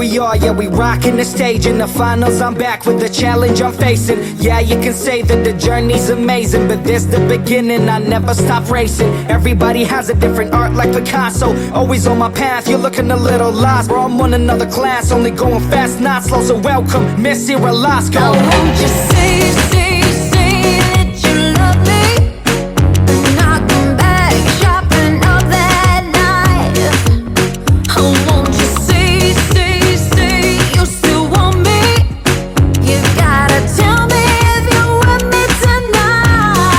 we are, yeah, we rockin' the stage. In the finals, I'm back with the challenge I'm facing. Yeah, you can say that the journey's amazing, but this the beginning, I never stop racing. Everybody has a different art like Picasso. Always on my path, you're looking a little lost. Bro, I'm on another class, only going fast, not slow. So welcome, Miss Iralasco. Now won't you say that you love me? And I come back shopping up that night. Oh, won't you say you still want me? You gotta tell me if you're with me tonight.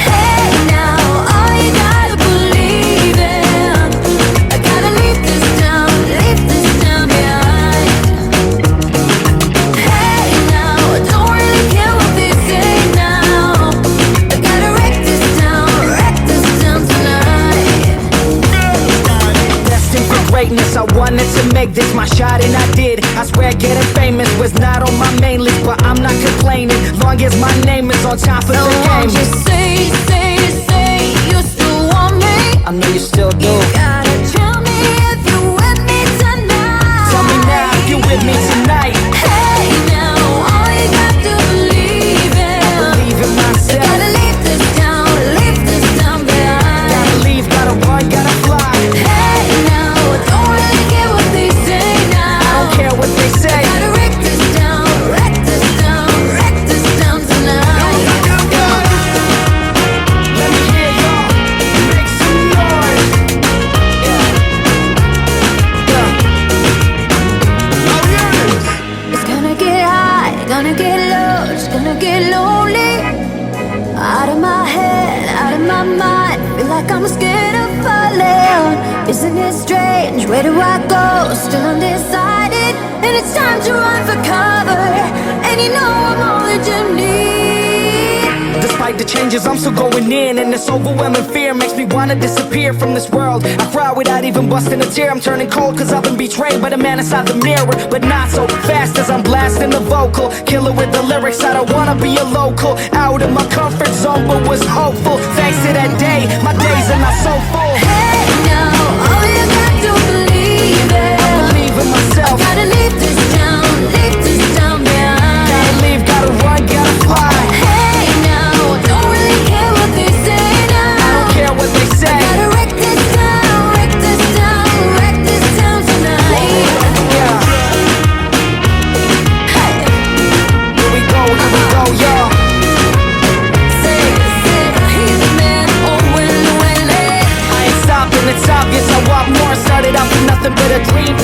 Hey now, all you gotta believe in. I gotta leave this town behind. Hey now, don't really care what they say now. I gotta wreck this town tonight. Destined for greatness, I wanted to make this my shot and I did. I swear getting famous was not on my main list, but I'm not complaining, long as my name is on top of the Won't game. you say you still want me? I know you still do. You gotta tell me if you're with me tonight. Tell me now if you with me tonight. Hey now, all you got to believe in. Believe in myself. Gotta leave this town behind. Gotta leave, gotta run, gotta fly. Hey now, don't really care what they say I now. don't care what they say. Gotta wreck this town tonight. Let me hear y'all make some noise. It's gonna get high, gonna get low, it's gonna get lonely. Out of my head, out of my mind, feel like I'm scared of falling. Isn't it strange? Where do I go? Still undecided, and it's time to run for cover. And you know I'm all that you need. Despite the changes, I'm still going in, and this overwhelming fear makes me wanna disappear from this world. I cry without even busting a tear. I'm turning cold cause I've been betrayed by the man inside the mirror, but not so fast as I'm blasting the vocal. Killer with the lyrics, I don't wanna be a local. Out of my comfort zone, but was hopeful. Thanks to that day, my days are not so full. Hey now, all you got to believe in. I believe in myself. Gotta leave this town behind. Gotta leave, gotta run, gotta fly. Hey now, don't really care what they say now. I don't care what they say. Gotta wreck this town tonight. Yeah. Hey, Here we go, y'all. say, he's the man, oh, Willie. I ain't stopping, it's obvious I want more. Started out with nothing but a dream,